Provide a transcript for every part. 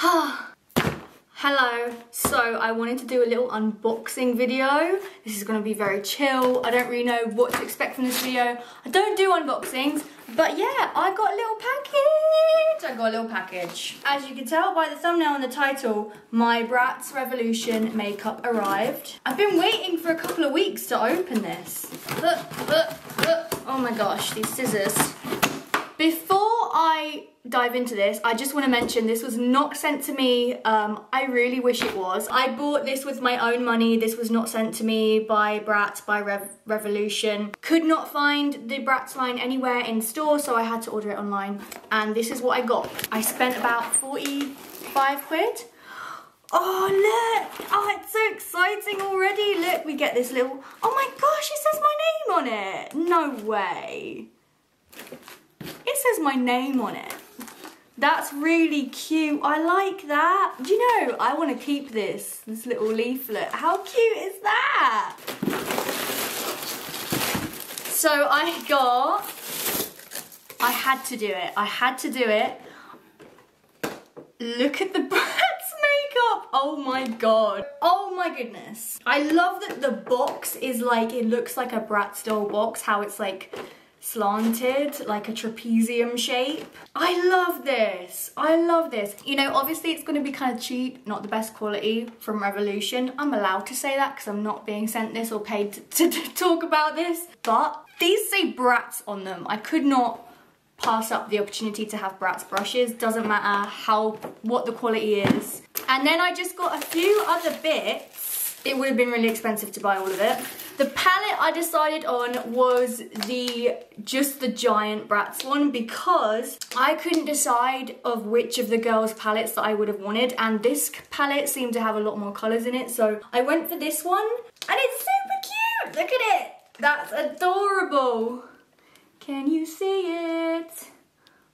Hello, so I wanted to do a little unboxing video. This is gonna be very chill. I don't really know what to expect from this video. I don't do unboxings, but yeah, I got a little package. As you can tell by the thumbnail and the title, my Bratz Revolution makeup arrived. I've been waiting for a couple of weeks to open this. Oh my gosh, these scissors. Before I dive into this, I just want to mention this was not sent to me. I really wish it was. I bought this with my own money. This was not sent to me by Bratz, by Revolution. Could not find the Bratz line anywhere in store, so I had to order it online. And this is what I got. I spent about 45 quid. Oh, look. Oh, it's so exciting already. Look, we get this little... Oh my gosh, it says my name on it. No way. It says my name on it. That's really cute. I like that. Do you know, I want to keep this little leaflet. How cute is that? So I had to do it. I had to do it. Look at the Bratz makeup. Oh my god. Oh my goodness. I love that the box is like, it looks like a Bratz doll box, how it's like slanted, like a trapezium shape. I love this. I love this. You know, obviously it's going to be kind of cheap, not the best quality from Revolution. I'm allowed to say that because I'm not being sent this or paid to talk about this. But these say Bratz on them. I could not pass up the opportunity to have Bratz brushes. Doesn't matter what the quality is. And then I just got a few other bits. It would have been really expensive to buy all of it. The palette I decided on was just the giant Bratz one because I couldn't decide of which of the girls' palettes that I would have wanted, and this palette seemed to have a lot more colours in it, so I went for this one, and it's super cute! Look at it! That's adorable! Can you see it?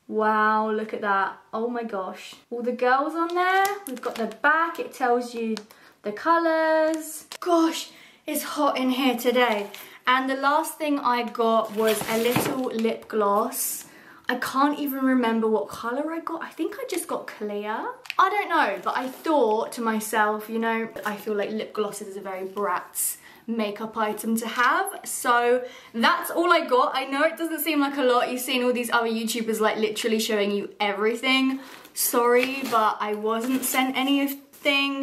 Wow, look at that. Oh my gosh. All the girls on there. We've got the back, it tells you the colours. Gosh, it's hot in here today. And the last thing I got was a little lip gloss. I can't even remember what colour I got. I think I just got clear. I don't know, but I thought to myself, you know, I feel like lip glosses is a very Bratz makeup item to have. So that's all I got. I know it doesn't seem like a lot. You've seen all these other YouTubers like literally showing you everything. Sorry, but I wasn't sent anything.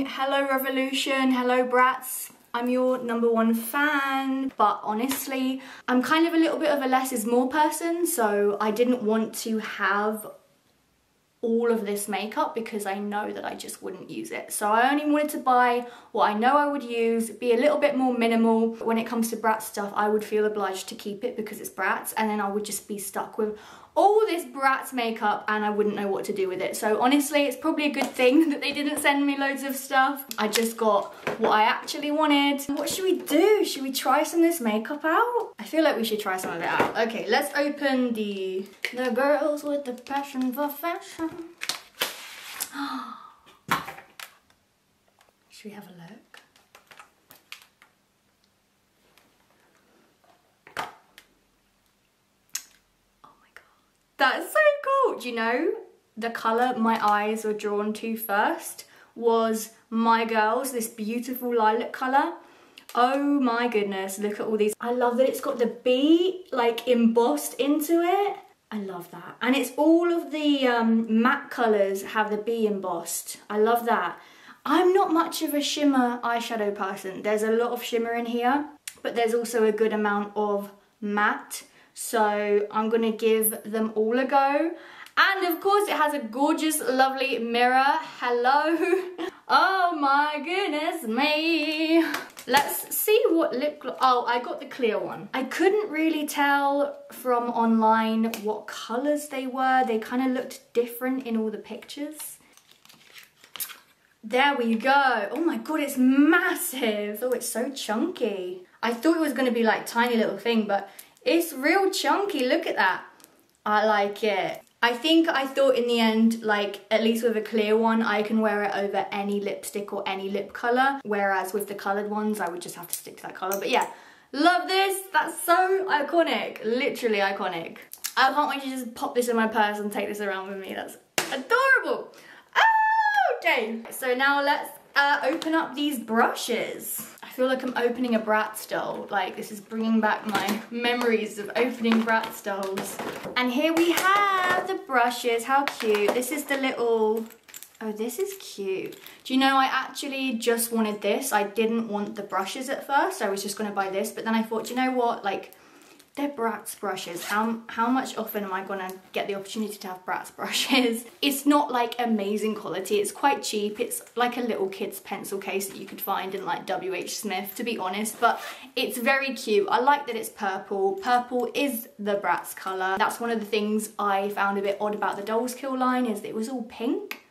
Hello Revolution, hello Bratz. I'm your #1 fan, but honestly, I'm kind of a little bit of a less is more person, so I didn't want to have all of this makeup because I know that I just wouldn't use it. So I only wanted to buy what I know I would use, be a little bit more minimal. When it comes to Bratz stuff, I would feel obliged to keep it because it's Bratz, and then I would just be stuck with all this Bratz makeup and I wouldn't know what to do with it. So honestly, it's probably a good thing that they didn't send me loads of stuff. I just got what I actually wanted. What should we do? Should we try some of this makeup out? I feel like we should try some of it out. Okay, let's open the girls with the passion for fashion. Should we have a look? That's so cool. Do you know, the colour my eyes were drawn to first was My Girl's, this beautiful lilac colour. Oh my goodness, look at all these. I love that it's got the bee like embossed into it. I love that. And it's all of the matte colours have the bee embossed. I love that. I'm not much of a shimmer eyeshadow person. There's a lot of shimmer in here, but there's also a good amount of matte. So I'm gonna give them all a go. And of course it has a gorgeous, lovely mirror. Hello. Oh my goodness me. Let's see what lip gloss. Oh, I got the clear one. I couldn't really tell from online what colours they were. They kind of looked different in all the pictures. There we go. Oh my god, it's massive. Oh, it's so chunky. I thought it was gonna be like tiny little thing, but it's real chunky, look at that. I like it. I thought in the end, like, at least with a clear one, I can wear it over any lipstick or any lip colour. Whereas with the coloured ones, I would just have to stick to that colour. But yeah, love this. That's so iconic. Literally iconic. I can't wait to just pop this in my purse and take this around with me. That's adorable. Oh, Okay, so now let's open up these brushes. I feel like I'm opening a Bratz doll. Like, this is bringing back my memories of opening Bratz dolls. And here we have the brushes. How cute. This is the little... Oh, this is cute. Do you know, I actually just wanted this. I didn't want the brushes at first. I was just going to buy this. But then I thought, you know what? Like, they're Bratz brushes. How much often am I gonna get the opportunity to have Bratz brushes? It's not like amazing quality. It's quite cheap. It's like a little kid's pencil case that you could find in like WH Smith, to be honest, but it's very cute. I like that it's purple. Purple is the Bratz colour. That's one of the things I found a bit odd about the Dolls Kill line, is that it was all pink.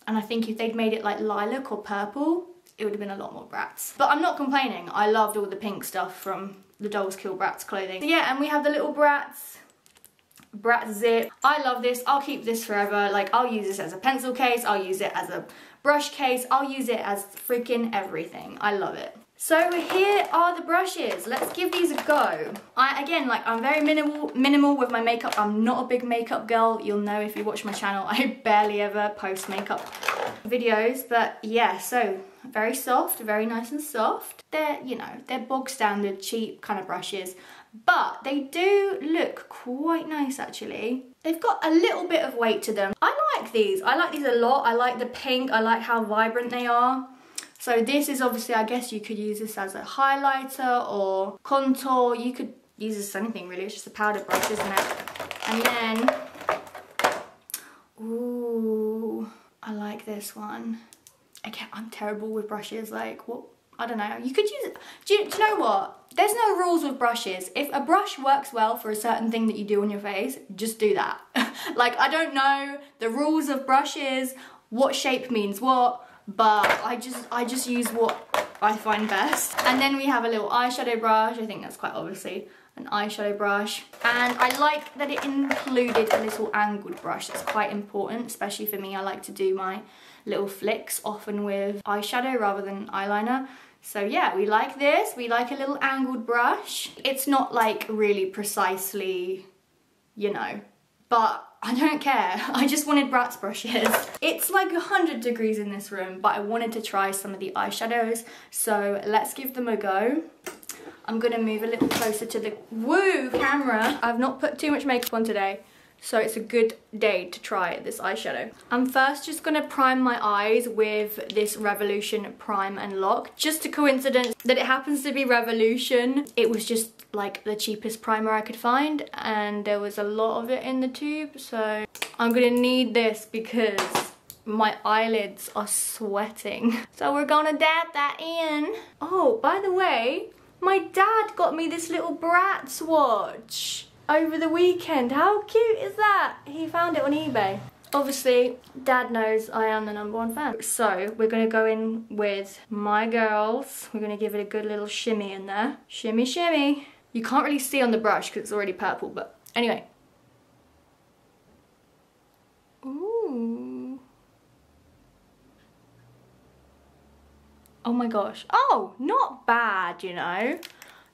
And I think if they'd made it like lilac or purple, it would have been a lot more Bratz. But I'm not complaining. I loved all the pink stuff from the Dolls Kill Bratz clothing. So yeah, and we have the little Bratz zip. I love this. I'll keep this forever. Like, I'll use this as a pencil case. I'll use it as a brush case. I'll use it as freaking everything. I love it. So here are the brushes. Let's give these a go. I'm very minimal with my makeup. I'm not a big makeup girl. You'll know if you watch my channel. I barely ever post makeup videos, but yeah, so very soft, very nice and soft. They're, you know, they're bog standard, cheap kind of brushes, but they do look quite nice actually. They've got a little bit of weight to them. I like these. I like these a lot. I like the pink. I like how vibrant they are. So this is obviously, I guess you could use this as a highlighter or contour. You could use this as anything really. It's just a powder brush, isn't it? And then, ooh, I like this one. Again, I'm terrible with brushes. Like, what? I don't know. You could use it. Do you know what? There's no rules with brushes. If a brush works well for a certain thing that you do on your face, just do that. Like, I don't know the rules of brushes, what shape means what, but I just use what I find best. And then we have a little eyeshadow brush. I think that's quite obviously an eyeshadow brush. And I like that it included a little angled brush. That's quite important, especially for me. I like to do my little flicks often with eyeshadow rather than eyeliner. So yeah, we like this. We like a little angled brush. It's not like really precisely, you know, but I don't care. I just wanted Bratz brushes. It's like 100 degrees in this room, but I wanted to try some of the eyeshadows. So let's give them a go. I'm gonna move a little closer to the camera. I've not put too much makeup on today, so it's a good day to try this eyeshadow. I'm first just gonna prime my eyes with this Revolution Prime and Lock. Just a coincidence that it happens to be Revolution. It was just like the cheapest primer I could find, and there was a lot of it in the tube, so I'm gonna need this because my eyelids are sweating. So we're gonna dab that in. Oh, by the way, my dad got me this little Bratz watch over the weekend. How cute is that? He found it on eBay. Obviously, Dad knows I am the #1 fan. So we're gonna go in with my girls. We're gonna give it a good little shimmy in there. Shimmy, shimmy. You can't really see on the brush because it's already purple, but anyway. Ooh. Oh my gosh. Oh, not bad, you know.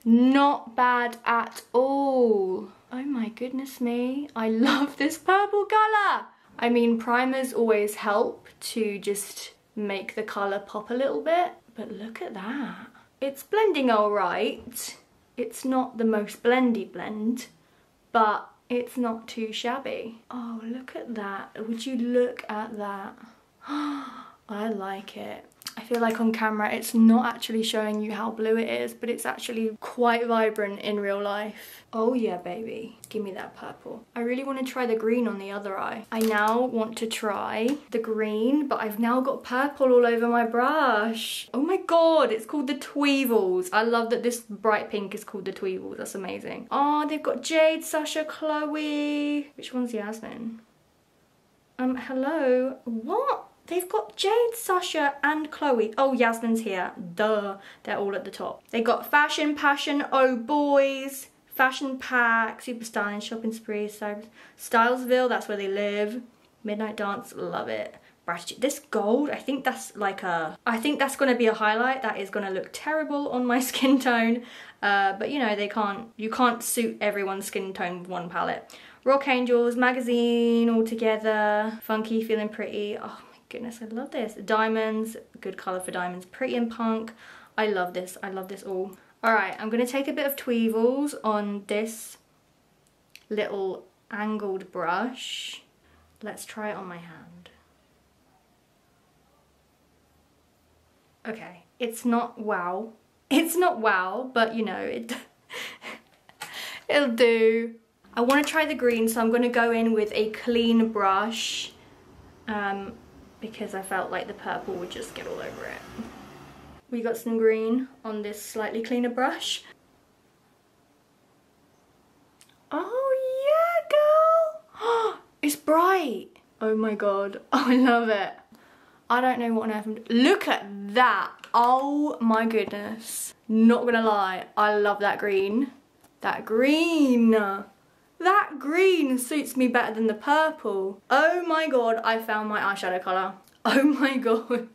Not bad at all. Oh my goodness me. I love this purple colour. I mean, primers always help to just make the colour pop a little bit, but look at that. It's blending all right. It's not the most blendy blend, but it's not too shabby. Oh, look at that. Would you look at that? I like it. I feel like on camera it's not actually showing you how blue it is, but it's actually quite vibrant in real life. Oh yeah, baby. Give me that purple. I really want to try the green on the other eye. I now want to try the green, but I've now got purple all over my brush. Oh my god, it's called the Tweevils. I love that this bright pink is called the Tweevils. That's amazing. Oh, they've got Jade, Sasha, Chloe. Which one's Yasmin? Hello? What? They've got Jade, Sasha and Chloe. Oh, Yasmin's here. Duh. They're all at the top. They got Fashion, Passion, Oh Boys, Fashion Pack, Super Styling, Shopping Spree, Stylesville, that's where they live. Midnight Dance, love it. This gold, I think that's like I think that's gonna be a highlight. That is gonna look terrible on my skin tone. But you know, you can't suit everyone's skin tone with one palette. Rock Angels, Magazine, All Together, Funky, Feeling Pretty. Oh, goodness, I love this. Diamonds, good colour for diamonds. Pretty and Punk. I love this all. Alright, I'm going to take a bit of Tweevils on this little angled brush. Let's try it on my hand. Okay, it's not wow. It's not wow, but you know, it'll do. I want to try the green, so I'm going to go in with a clean brush because I felt like the purple would just get all over it. We got some green on this slightly cleaner brush. Oh yeah, girl! It's bright! Oh my god, oh, I love it. I don't know what on earth I'm doing. Look at that! Oh my goodness. Not gonna lie, I love that green. That green! That green suits me better than the purple. Oh my god, I found my eyeshadow colour. Oh my god.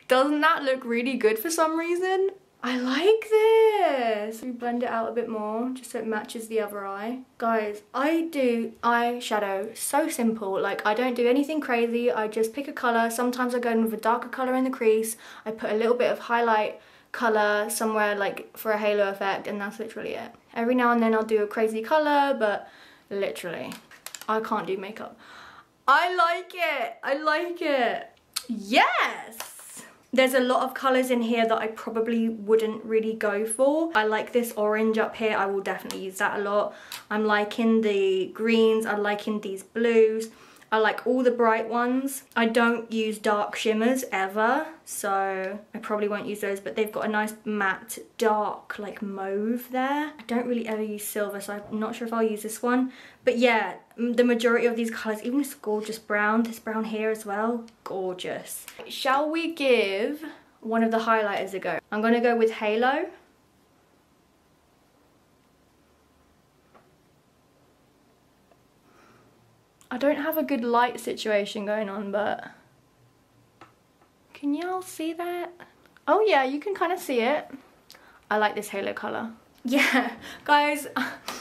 Doesn't that look really good for some reason? I like this. We blend it out a bit more just so it matches the other eye. Guys, I do eyeshadow so simple. Like, I don't do anything crazy. I just pick a colour. Sometimes I go in with a darker colour in the crease. I put a little bit of highlight colour somewhere like for a halo effect, and that's literally it. Every now and then I'll do a crazy colour, but literally, I can't do makeup. I like it. I like it. Yes! There's a lot of colours in here that I probably wouldn't really go for. I like this orange up here. I will definitely use that a lot. I'm liking the greens. I'm liking these blues. I like all the bright ones. I don't use dark shimmers ever, so I probably won't use those, but they've got a nice matte dark like mauve there. I don't really ever use silver, so I'm not sure if I'll use this one. But yeah, the majority of these colours, even this gorgeous brown, this brown here as well, gorgeous. Shall we give one of the highlighters a go? I'm gonna go with Halo. I don't have a good light situation going on, but can y'all see that? Oh yeah, you can kind of see it. I like this halo colour. Yeah, guys,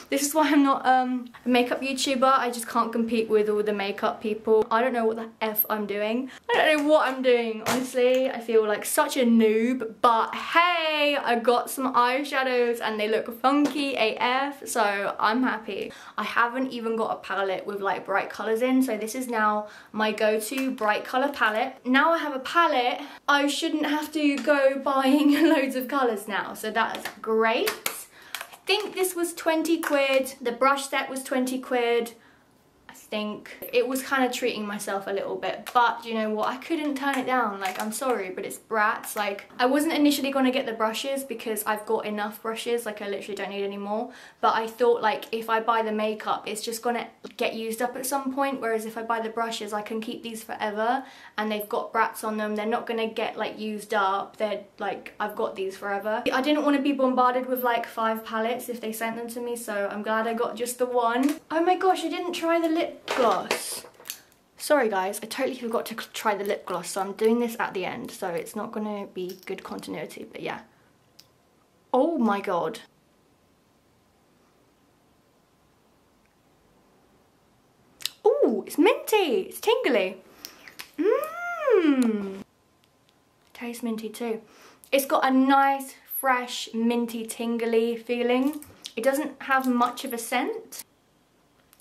this is why I'm not a makeup YouTuber. I just can't compete with all the makeup people. I don't know what the F I'm doing. I don't know what I'm doing, honestly. I feel like such a noob, but hey, I got some eyeshadows and they look funky AF, so I'm happy. I haven't even got a palette with like bright colours in, so this is now my go-to bright colour palette. Now I have a palette, I shouldn't have to go buying loads of colours now, so that's great. I think this was 20 quid. The brush set was 20 quid. I think it was kind of treating myself a little bit, but you know what, I couldn't turn it down. Like, I'm sorry, but it's Bratz. Like, I wasn't initially going to get the brushes because I've got enough brushes, like I literally don't need any more, but I thought like if I buy the makeup it's just gonna get used up at some point, whereas if I buy the brushes I can keep these forever, and they've got Bratz on them, they're not gonna get like used up, they're like, I've got these forever. I didn't want to be bombarded with like 5 palettes if they sent them to me, so I'm glad I got just the one. Oh my gosh, I didn't try the lip gloss. Sorry guys, I totally forgot to try the lip gloss, so I'm doing this at the end, so it's not gonna be good continuity, but yeah. Oh my god. Ooh, it's minty, it's tingly. Mmm. Tastes minty too. It's got a nice, fresh, minty, tingly feeling. It doesn't have much of a scent,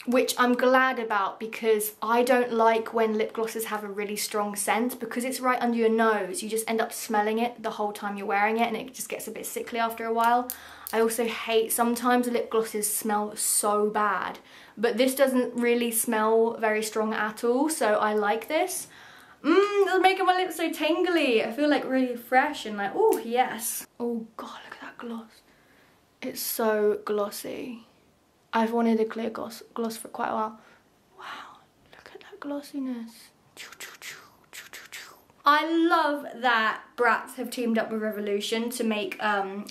which I'm glad about because I don't like when lip glosses have a really strong scent, because it's right under your nose. You just end up smelling it the whole time you're wearing it and it just gets a bit sickly after a while. I also hate sometimes lip glosses smell so bad, but this doesn't really smell very strong at all, so I like this. It's making my lips so tingly. I feel like really fresh and like, oh yes. Oh god, look at that gloss. It's so glossy. I've wanted a clear gloss for quite a while. Wow, look at that glossiness. I love that Bratz have teamed up with Revolution to make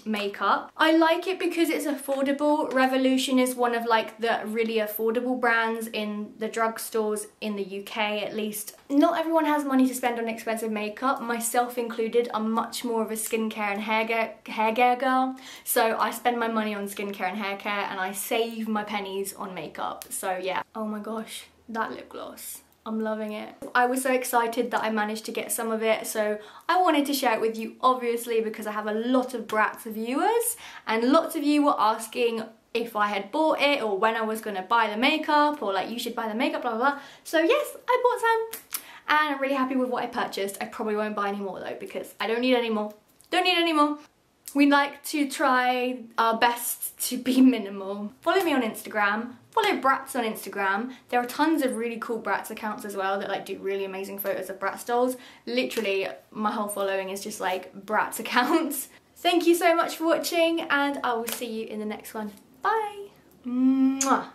makeup. I like it because it's affordable. Revolution is one of like the really affordable brands in the drugstores in the UK at least. Not everyone has money to spend on expensive makeup, myself included. I'm much more of a skincare and hair care girl. So I spend my money on skincare and hair care and I save my pennies on makeup. So yeah. Oh my gosh, that lip gloss. I'm loving it. I was so excited that I managed to get some of it, so I wanted to share it with you, obviously, because I have a lot of Bratz viewers and lots of you were asking if I had bought it or when I was gonna buy the makeup, or like, you should buy the makeup, blah blah blah. So yes, I bought some and I'm really happy with what I purchased. I probably won't buy any more though, because I don't need any more. Don't need any more. We like to try our best to be minimal. Follow me on Instagram. Follow Bratz on Instagram. There are tons of really cool Bratz accounts as well that like do really amazing photos of Bratz dolls. Literally, my whole following is just like Bratz accounts. Thank you so much for watching, and I will see you in the next one. Bye! Mwah.